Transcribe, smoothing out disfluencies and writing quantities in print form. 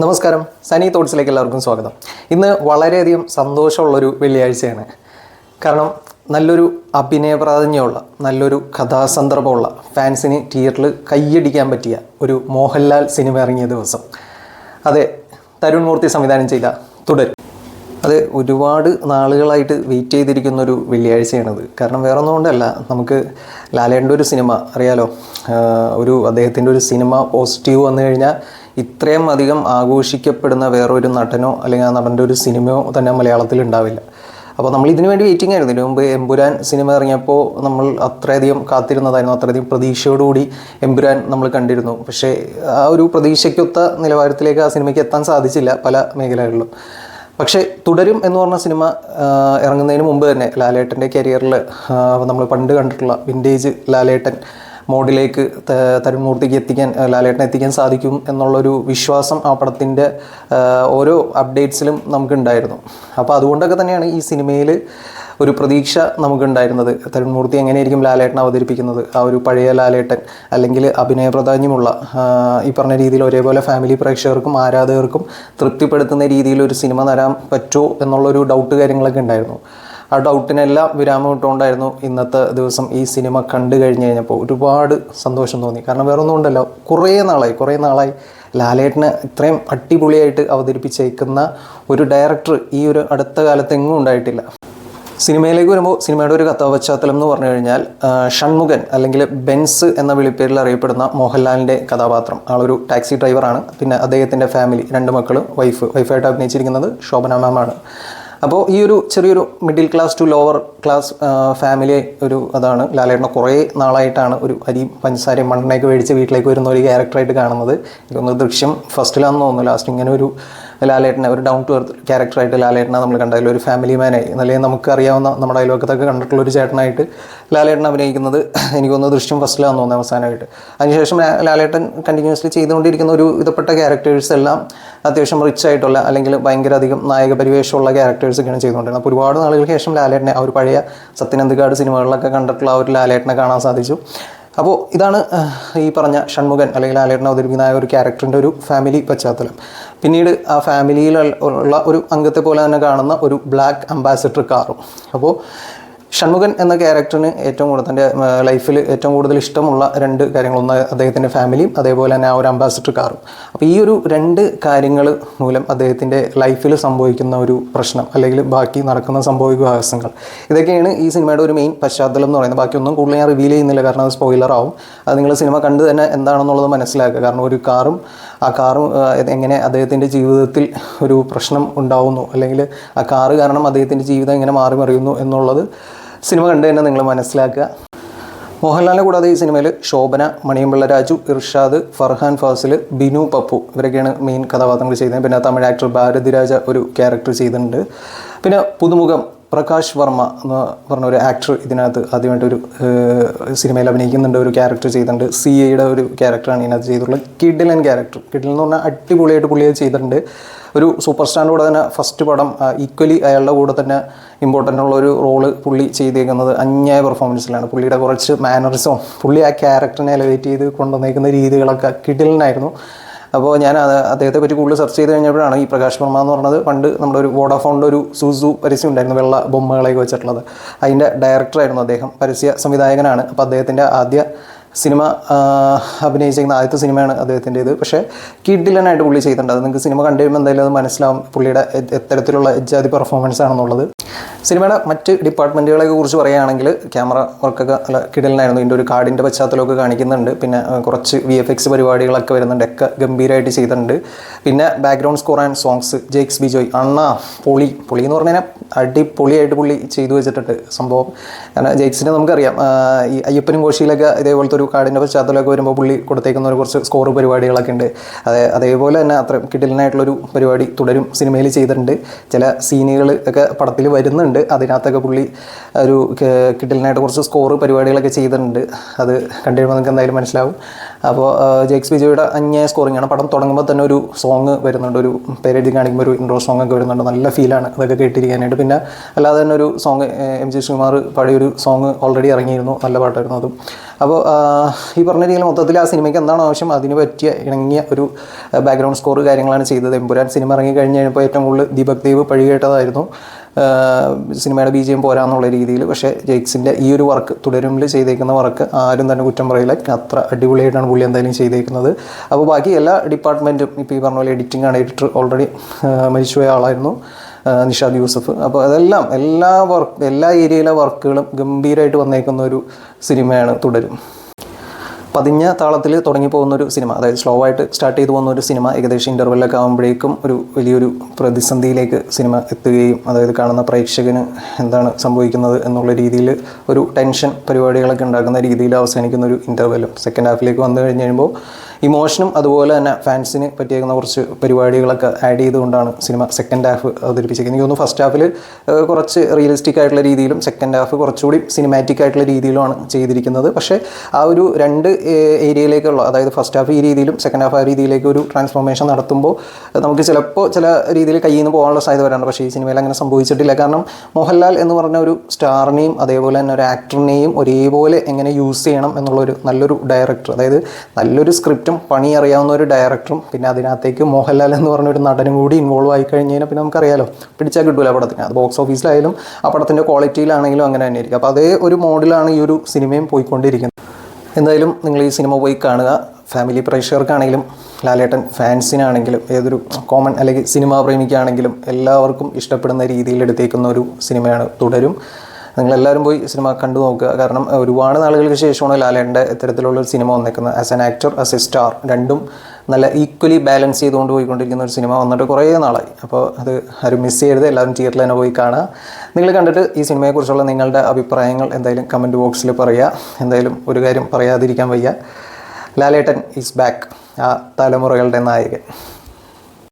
നമസ്കാരം, സനി തോട്ട്സിലേക്ക് എല്ലാവർക്കും സ്വാഗതം. ഇന്ന് വളരെയധികം സന്തോഷമുള്ളൊരു വെള്ളിയാഴ്ചയാണ്. കാരണം നല്ലൊരു അഭിനയ പ്രാധാന്യമുള്ള നല്ലൊരു കഥാസന്ദർഭമുള്ള ഫാൻസിന് തിയേറ്ററിൽ കയ്യടിക്കാൻ പറ്റിയ ഒരു മോഹൻലാൽ സിനിമ ഇറങ്ങിയ ദിവസം. അതെ, തരുൺ മൂർത്തി സംവിധാനം ചെയ്ത തുടരും. അത് ഒരുപാട് നാളുകളായിട്ട് വെയിറ്റ് ചെയ്തിരിക്കുന്നൊരു വെള്ളിയാഴ്ചയാണത്. കാരണം വേറെ ഒന്നും കൊണ്ടല്ല, നമുക്ക് ലാലേട്ടൻ്റെ ഒരു സിനിമ അറിയാലോ, അദ്ദേഹത്തിൻ്റെ ഒരു സിനിമ പോസിറ്റീവ് വന്നു കഴിഞ്ഞാൽ ഇത്രയും അധികം ആഘോഷിക്കപ്പെടുന്ന വേറൊരു നടനോ അല്ലെങ്കിൽ ആ നടൻ്റെ ഒരു സിനിമയോ തന്നെ മലയാളത്തിൽ ഉണ്ടാവില്ല. അപ്പോൾ നമ്മൾ ഇതിനു വേണ്ടി വെയിറ്റിംഗ് ആയിരുന്നു. ഇതിനു മുമ്പ് എമ്പുരാൻ സിനിമ ഇറങ്ങിയപ്പോൾ നമ്മൾ അത്രയധികം കാത്തിരുന്നതായിരുന്നു, അത്രയധികം പ്രതീക്ഷയോടുകൂടി എമ്പുരാൻ നമ്മൾ കണ്ടിരുന്നു. പക്ഷേ ആ ഒരു പ്രതീക്ഷയ്ക്കൊത്ത നിലവാരത്തിലേക്ക് ആ സിനിമയ്ക്ക് എത്താൻ സാധിച്ചില്ല പല മേഖലകളിലും. പക്ഷേ തുടരും എന്ന് പറഞ്ഞ സിനിമ ഇറങ്ങുന്നതിന് മുമ്പ് തന്നെ ലാലേട്ടൻ്റെ കരിയറിൽ നമ്മൾ പണ്ട് കണ്ടിട്ടുള്ള വിൻറ്റേജ് ലാലേട്ടൻ മോഡിലേക്ക് തരുൺ മൂർത്തിക്ക് ലാലേട്ടനെ എത്തിക്കാൻ സാധിക്കും എന്നുള്ളൊരു വിശ്വാസം ആ പടത്തിൻ്റെ ഓരോ അപ്ഡേറ്റ്സിലും നമുക്കുണ്ടായിരുന്നു. അപ്പോൾ അതുകൊണ്ടൊക്കെ തന്നെയാണ് ഈ സിനിമയിൽ ഒരു പ്രതീക്ഷ നമുക്കുണ്ടായിരുന്നത്. തരുൺ മൂർത്തി എങ്ങനെയായിരിക്കും ലാലേട്ടൻ അവതരിപ്പിക്കുന്നത്, ആ ഒരു പഴയ ലാലേട്ടൻ അല്ലെങ്കിൽ അഭിനയ പ്രാധാന്യമുള്ള ഈ പറഞ്ഞ രീതിയിൽ ഒരേപോലെ ഫാമിലി പ്രേക്ഷകർക്കും ആരാധകർക്കും തൃപ്തിപ്പെടുത്തുന്ന രീതിയിൽ ഒരു സിനിമ തരാൻ പറ്റുമോ എന്നുള്ളൊരു ഡൗട്ട് കാര്യങ്ങളൊക്കെ ഉണ്ടായിരുന്നു. ആ ഡൗട്ടിനെല്ലാം വിരാമം ഇട്ടുകൊണ്ടായിരുന്നു ഇന്നത്തെ ദിവസം ഈ സിനിമ കണ്ടു കഴിഞ്ഞപ്പോൾ ഒരുപാട് സന്തോഷം തോന്നി. കാരണം വേറെ ഒന്നും ഉണ്ടല്ലോ, കുറേ നാളായി ലാലേട്ടനെ ഇത്രയും അടിപൊളിയായിട്ട് അവതരിപ്പിച്ചേക്കുന്ന ഒരു ഡയറക്ടർ ഈ ഒരു അടുത്ത കാലത്ത് എങ്ങും ഉണ്ടായിട്ടില്ല. സിനിമയിലേക്ക് വരുമ്പോൾ സിനിമയുടെ ഒരു കഥാപശ്ചാത്തലം എന്ന് പറഞ്ഞു കഴിഞ്ഞാൽ ഷൺമുഖൻ അല്ലെങ്കിൽ ബെൻസ് എന്ന വിളിപ്പേരിൽ അറിയപ്പെടുന്ന മോഹൻലാലിൻ്റെ കഥാപാത്രം ആളൊരു ടാക്സി ഡ്രൈവറാണ്. പിന്നെ അദ്ദേഹത്തിൻ്റെ ഫാമിലി, 2 മക്കളും വൈഫായിട്ട് അഭിനയിച്ചിരിക്കുന്നത് ശോഭന മാമാണ്. അപ്പോൾ ഈ ഒരു ചെറിയൊരു middle class to lower class family അതാണ് ലാലേട്ടനെ കുറേ നാളായിട്ടാണ് ഒരു അരിയും പഞ്ചസാരയും മണ്ണെണ്ണയൊക്കെ മേടിച്ച് വീട്ടിലേക്ക് വരുന്ന ഒരു ക്യാരക്ടറായിട്ട് കാണുന്നത്. എനിക്കൊന്ന് ദൃശ്യം ഫസ്റ്റിലാണെന്ന് തോന്നുന്നു ലാസ്റ്റ് ഇങ്ങനെ ഒരു ലാലേട്ടനെ ഒരു ഡൗൺ ടു എർത്ത് ക്യാരക്ടറായിട്ട് ലാലേട്ടനെ നമ്മൾ കണ്ടതിൽ ഒരു ഫാമിലി മാനായി അല്ലെങ്കിൽ നമുക്കറിയാവുന്ന നമ്മുടെ അയൽവക്കത്തൊക്കെ കണ്ടിട്ടുള്ളൊരു ചേട്ടനായിട്ട് ലാലേട്ടൻ അഭിനയിക്കുന്നത് എനിക്കൊന്ന് ദൃശ്യം ഫസ്റ്റിലാണെന്ന് തോന്നുന്നത് അവസാനമായിട്ട്. അതിനുശേഷം ലാലേട്ടൻ കണ്ടിന്യൂസ്ലി ചെയ്തുകൊണ്ടിരിക്കുന്ന ഒരു വിധപ്പെട്ട ക്യാരക്ടേഴ്സ് എല്ലാം അത്യാവശ്യം റിച്ച് ആയിട്ടുള്ള അല്ലെങ്കിൽ ഭയങ്കര അധികം നായക പരിവേഷമുള്ള ക്യാരക്ടേഴ്സൊക്കെയാണ് ചെയ്തുകൊണ്ടിരുന്നത്. അപ്പോൾ ഒരുപാട് നാളുകൾക്ക് ശേഷം ലാലേട്ടനെ ആ ഒരു പഴയ സത്യനന്ദിക്കാട് സിനിമകളിലൊക്കെ കണ്ടിട്ടുള്ള ആ ഒരു ലാലേട്ടനെ കാണാൻ സാധിച്ചു. അപ്പോൾ ഇതാണ് ഈ പറഞ്ഞ ഷൺമുഖൻ അല്ലെങ്കിൽ ലാലേട്ടൻ അവതരിപ്പിക്കുന്ന ആ ഒരു ക്യാരക്ടറിൻ്റെ ഒരു ഫാമിലി പശ്ചാത്തലം. പിന്നീട് ആ ഫാമിലിയിൽ ഉള്ള ഒരു അംഗത്തെ പോലെ തന്നെ കാണുന്ന ഒരു ബ്ലാക്ക് അംബാസിഡർ കാറും. അപ്പോൾ ഷൺമുഖൻ എന്ന ക്യാരക്ടറിന് ഏറ്റവും കൂടുതൽ തൻ്റെ ലൈഫിൽ ഏറ്റവും കൂടുതൽ ഇഷ്ടമുള്ള 2 കാര്യങ്ങൾ, ഒന്ന് അദ്ദേഹത്തിൻ്റെ ഫാമിലിയും അതേപോലെ തന്നെ ആ ഒരു അംബാസിഡർ കാറും. അപ്പോൾ ഈ ഒരു 2 കാര്യങ്ങൾ മൂലം അദ്ദേഹത്തിൻ്റെ ലൈഫിൽ സംഭവിക്കുന്ന ഒരു പ്രശ്നം അല്ലെങ്കിൽ ബാക്കി നടക്കുന്ന സംഭവവികാസങ്ങൾ, ഇതൊക്കെയാണ് ഈ സിനിമയുടെ ഒരു മെയിൻ പശ്ചാത്തലം എന്ന് പറയുന്നത്. ബാക്കിയൊന്നും കൂടുതൽ ഞാൻ റിവീൽ ചെയ്യുന്നില്ല, കാരണം അത് സ്പോയിലറാവും. അത് നിങ്ങൾ സിനിമ കണ്ട് തന്നെ എന്താണെന്നുള്ളത് മനസ്സിലാക്കുക. കാരണം ഒരു കാറും എങ്ങനെ അദ്ദേഹത്തിൻ്റെ ജീവിതത്തിൽ ഒരു പ്രശ്നം ഉണ്ടാവുന്നു അല്ലെങ്കിൽ ആ കാറ് കാരണം അദ്ദേഹത്തിൻ്റെ ജീവിതം എങ്ങനെ മാറി മറിയുന്നു എന്നുള്ളത് സിനിമ കണ്ട് തന്നെ നിങ്ങൾ മനസ്സിലാക്കുക. മോഹൻലാലിനെ കൂടാതെ ഈ സിനിമയിൽ ശോഭന, മണിയമ്പിള്ള രാജു, ഇർഷാദ്, ഫർഹാൻ ഫാസിൽ, ബിനു പപ്പു ഇവരൊക്കെയാണ് മെയിൻ കഥാപാത്രങ്ങൾ ചെയ്യുന്നത്. പിന്നെ തമിഴ് ആക്ടർ ഭാരതിരാജ ഒരു ക്യാരക്ടർ ചെയ്തിട്ടുണ്ട്. പിന്നെ പുതുമുഖം പ്രകാശ് വർമ്മ എന്ന് പറഞ്ഞ ഒരു ആക്ടർ ഇതിനകത്ത് ആദ്യമായിട്ടൊരു സിനിമയിൽ അഭിനയിക്കുന്നുണ്ട്, ഒരു ക്യാരക്ടർ ചെയ്തിട്ടുണ്ട്. CIയുടെ ഒരു ക്യാരക്ടറാണ് ഇതിനകത്ത് ചെയ്തിട്ടുള്ളത്. കിഡിലൻ ക്യാരക്ടർ, കിഡിലൻ എന്ന് പറഞ്ഞാൽ അടിപൊളിയായിട്ട് പുള്ളിയെ ചെയ്തിട്ടുണ്ട്. ഒരു സൂപ്പർ സ്റ്റാറിൻ്റെ കൂടെ തന്നെ ഫസ്റ്റ് പടം ഈക്വലി അയാളുടെ കൂടെ തന്നെ ഇമ്പോർട്ടൻ്റ് ഉള്ളൊരു റോള് പുള്ളി ചെയ്തേക്കുന്നത് അന്യായ പെർഫോമൻസിലാണ്. പുള്ളിയുടെ കുറച്ച് മാനറിസവും പുള്ളി ആ ക്യാരക്ടറിനെ എലവേറ്റ് ചെയ്ത് കൊണ്ടുവന്നേക്കുന്ന രീതികളൊക്കെ കിഡിലനായിരുന്നു. അപ്പോൾ ഞാൻ അദ്ദേഹത്തെ പറ്റി കൂടുതൽ സെർച്ച് ചെയ്ത് കഴിഞ്ഞപ്പോഴാണ് ഈ പ്രകാശ് വർമ്മ എന്ന് പറഞ്ഞത് പണ്ട് നമ്മുടെ ഒരു വോഡാഫോണിൻ്റെ ഒരു സുസു പരസ്യം ഉണ്ടായിരുന്നു, വെള്ള ബൊമ്മകളൊക്കെ വെച്ചിട്ടുള്ളത്. അതിൻ്റെ ഡയറക്ടറായിരുന്നു അദ്ദേഹം, പരസ്യ സംവിധായകനാണ്. അപ്പോൾ അദ്ദേഹത്തിൻ്റെ ആദ്യ സിനിമ അഭിനയിച്ചിരിക്കുന്ന ആദ്യത്തെ സിനിമയാണ് അദ്ദേഹത്തിൻ്റേത്. പക്ഷേ കിഡിലനായിട്ട് പുള്ളി ചെയ്തിട്ടുണ്ട്. അത് നിങ്ങൾക്ക് സിനിമ കണ്ടു കഴിയുമ്പോൾ എന്തായാലും അത് മനസ്സിലാവും പുള്ളിയുടെ എത്തരത്തിലുള്ള എജ്ജാതി പെർഫോമൻസ് ആണെന്നുള്ളത്. സിനിമയുടെ മറ്റ് ഡിപ്പാർട്ട്മെൻറ്റുകളെയൊക്കെ കുറിച്ച് പറയുകയാണെങ്കിൽ ക്യാമറ വർക്കൊക്കെ നല്ല കിടലിനായിരുന്നു. ഇതിൻ്റെ ഒരു കാടിൻ്റെ പശ്ചാത്തലമൊക്കെ കാണിക്കുന്നുണ്ട്. പിന്നെ കുറച്ച് VFX പരിപാടികളൊക്കെ വരുന്നുണ്ട്, ഒക്കെ ഗംഭീരമായിട്ട് ചെയ്തിട്ടുണ്ട്. പിന്നെ background score and songs Jakes Bijoy പൊളി എന്ന് പറഞ്ഞു കഴിഞ്ഞാൽ അടിപൊളിയായിട്ട് പുള്ളി ചെയ്തു വെച്ചിട്ടുണ്ട് സംഭവം. കാരണം ജെയ്ക്സിനെ നമുക്കറിയാം, ഈ അയ്യപ്പനും കോശിയിലൊക്കെ ഇതേപോലത്തെ ഒരു കാടിൻ്റെ പശ്ചാത്തലമൊക്കെ വരുമ്പോൾ പുള്ളി കൊടുത്തേക്കുന്ന ഒരു കുറച്ച് സ്കോർ പരിപാടികളൊക്കെ ഉണ്ട്. അതേപോലെ തന്നെ അത്രയും കിടിലനായിട്ടുള്ളൊരു പരിപാടി തുടരും സിനിമയിൽ ചെയ്തിട്ടുണ്ട്. ചില സീനുകൾ ഒക്കെ പടത്തിൽ വരുന്നുണ്ട്, അതിനകത്തൊക്കെ പുള്ളി ഒരു കിടിലനായിട്ട് കുറച്ച് സ്കോർ പരിപാടികളൊക്കെ ചെയ്തിട്ടുണ്ട്. അത് കണ്ടുകഴിയുമ്പോൾ നിങ്ങൾക്ക് എന്തായാലും മനസ്സിലാവും. അപ്പോൾ ജെയ്ക്സ് ബിജോയുടെ അന്യായ സ്കോറിംഗ് ആണ്. പടം തുടങ്ങുമ്പോൾ തന്നെ ഒരു സോങ് വരുന്നുണ്ട്, ഒരു പേരെഴുതി കാണിക്കുമ്പോൾ ഒരു ഇൻട്രോ സോങ് ഒക്കെ വരുന്നുണ്ട്. നല്ല ഫീലാണ് അതൊക്കെ കേട്ടിരിക്കാനായിട്ട്. പിന്നെ അല്ലാതെ തന്നെ ഒരു സോങ് എം ജി ശ്രീകുമാർ പഴയൊരു സോങ് ഓൾറെഡി ഇറങ്ങിയിരുന്നു, നല്ല പാട്ടായിരുന്നു അതും. അപ്പോൾ ഈ പറഞ്ഞ രീതിയിൽ മൊത്തത്തിൽ ആ സിനിമയ്ക്ക് എന്താണ് ആവശ്യം അതിന് പറ്റിയ ഇണങ്ങിയ ഒരു ബാക്ക്ഗ്രൗണ്ട് സ്കോർ കാര്യങ്ങളാണ് ചെയ്തത്. എമ്പുരാൻ സിനിമ ഇറങ്ങി കഴിഞ്ഞ് കഴിഞ്ഞപ്പോൾ ഏറ്റവും കൂടുതൽ ദീപക് ദേവ് പഴി കേട്ടതായിരുന്നു സിനിമയുടെ BGM പോരാന്നുള്ള രീതിയിൽ. പക്ഷേ ജെയ്ക്സിൻ്റെ ഈ ഒരു വർക്ക് തുടരുമ്പിൽ ചെയ്തേക്കുന്ന വർക്ക് ആരും തന്നെ കുറ്റം പറയില്ല, അത്ര അടിപൊളിയായിട്ടാണ് പുള്ളി എന്തായാലും ചെയ്തേക്കുന്നത്. അപ്പോൾ ബാക്കി എല്ലാ ഡിപ്പാർട്ട്മെൻറ്റും ഇപ്പോൾ ഈ പറഞ്ഞ പോലെ എഡിറ്റിംഗ് ആണ്, എഡിറ്റർ ഓൾറെഡി മരിച്ചുപോയ ആളായിരുന്നു നിഷാദ് യൂസഫ്. അപ്പോൾ അതെല്ലാം എല്ലാ ഏരിയയിലെ വർക്കുകളും ഗംഭീരമായിട്ട് വന്നേക്കുന്ന ഒരു സിനിമയാണ് തുടരും. പതിഞ്ഞ താളത്തിൽ തുടങ്ങി പോകുന്നൊരു സിനിമ, അതായത് സ്ലോ ആയിട്ട് സ്റ്റാർട്ട് ചെയ്തു പോകുന്ന ഒരു സിനിമ ഏകദേശം ഇൻ്റർവെല്ലൊക്കെ ആകുമ്പോഴേക്കും ഒരു വലിയൊരു പ്രതിസന്ധിയിലേക്ക് സിനിമ എത്തുകയും, അതായത് കാണുന്ന പ്രേക്ഷകന് എന്താണ് സംഭവിക്കുന്നത് എന്നുള്ള രീതിയിൽ ഒരു ടെൻഷൻ പരിപാടികളൊക്കെ ഉണ്ടാക്കുന്ന രീതിയിൽ അവസാനിക്കുന്ന ഒരു ഇൻ്റർവെല്ലും സെക്കൻഡ് ഹാഫിലേക്ക് വന്നു കഴിഞ്ഞ് കഴിയുമ്പോൾ ഇമോഷനും അതുപോലെ തന്നെ ഫാൻസിന് പറ്റിയേക്കുന്ന കുറച്ച് പരിപാടികളൊക്കെ ആഡ് ചെയ്തുകൊണ്ടാണ് സിനിമ സെക്കൻഡ് ഹാഫ് അവതരിപ്പിച്ചിരിക്കുന്നത്. എനിക്ക് തോന്നുന്നു ഫസ്റ്റ് ഹാഫിൽ കുറച്ച് റിയലിസ്റ്റിക് ആയിട്ടുള്ള രീതിയിലും സെക്കൻഡ് ഹാഫ് കുറച്ചുകൂടി സിനിമാറ്റിക് ആയിട്ടുള്ള രീതിയിലുമാണ് ചെയ്തിരിക്കുന്നത്. പക്ഷേ ആ ഒരു രണ്ട് ഏരിയയിലേക്കുള്ള, അതായത് ഫസ്റ്റ് ഹാഫ് ഈ രീതിയിലും സെക്കൻഡ് ഹാഫ് ആ രീതിയിലേക്ക് ഒരു ട്രാൻസ്ഫോർമേഷൻ നടത്തുമ്പോൾ നമുക്ക് ചിലപ്പോൾ ചില രീതിയിൽ കയ്യിൽ നിന്ന് പോകാനുള്ള സാധ്യത വരാറുണ്ട്. പക്ഷേ ഈ സിനിമയിൽ അങ്ങനെ സംഭവിച്ചിട്ടില്ല. കാരണം മോഹൻലാൽ എന്ന് പറഞ്ഞ ഒരു സ്റ്റാറിനെയും അതേപോലെ തന്നെ ഒരു ആക്ടറിനെയും ഒരേപോലെ എങ്ങനെ യൂസ് ചെയ്യണം എന്നുള്ളൊരു നല്ലൊരു ഡയറക്ടർ, അതായത് നല്ലൊരു സ്ക്രിപ്റ്റും പണി അറിയാവുന്ന ഒരു ഡയറക്ടറും പിന്നെ അതിനകത്തേക്ക് മോഹൻലാൽ എന്ന് പറഞ്ഞ ഒരു നടനും കൂടി ഇൻവോൾവ് ആയി കഴിഞ്ഞ് കഴിഞ്ഞാൽ പിന്നെ നമുക്കറിയാലോ പിടിച്ചാൽ കിട്ടൂല ആ പടത്തിന്. അത് ബോക്സ് ഓഫീസിലായാലും ആ പടത്തിൻ്റെ ക്വാളിറ്റിയിലാണെങ്കിലും അങ്ങനെ തന്നെ ആയിരിക്കും. അപ്പോൾ അതേ ഒരു മോഡിലാണ് ഈ ഒരു സിനിമയും പോയിക്കൊണ്ടിരിക്കുന്നത്. എന്തായാലും നിങ്ങൾ ഈ സിനിമ പോയി കാണുക. ഫാമിലി പ്രേക്ഷകർക്കാണെങ്കിലും ലാലേട്ടൻ ഫാൻസിനാണെങ്കിലും ഏതൊരു കോമൺ അല്ലെങ്കിൽ സിനിമാ പ്രേമിക്കാണെങ്കിലും എല്ലാവർക്കും ഇഷ്ടപ്പെടുന്ന രീതിയിൽ എടുത്തേക്കുന്ന ഒരു സിനിമയാണ് തുടരും. നിങ്ങളെല്ലാവരും പോയി സിനിമ കണ്ടു നോക്കുക. കാരണം ഒരുപാട് നാളുകൾക്ക് ശേഷമാണ് ലാലേട്ടൻ്റെ ഇത്തരത്തിലുള്ളൊരു സിനിമ വന്നേക്കുന്നത്. As an actor, as A star, രണ്ടും നല്ല ഈക്വലി ബാലൻസ് ചെയ്തുകൊണ്ട് പോയിക്കൊണ്ടിരിക്കുന്ന ഒരു സിനിമ വന്നിട്ട് കുറേ നാളായി. അപ്പോൾ അത് ആരും മിസ് ചെയ്യരുത്, എല്ലാവരും തിയേറ്ററിൽ തന്നെ പോയി കാണുക. നിങ്ങൾ കണ്ടിട്ട് ഈ സിനിമയെക്കുറിച്ചുള്ള നിങ്ങളുടെ അഭിപ്രായങ്ങൾ എന്തായാലും കമൻറ്റ് ബോക്സിൽ പറയുക. എന്തായാലും ഒരു കാര്യം പറയാതിരിക്കാൻ വയ്യ, ലാലേട്ടൻ ഈസ് ബാക്ക്, ആ തലമുറകളുടെ നായകൻ.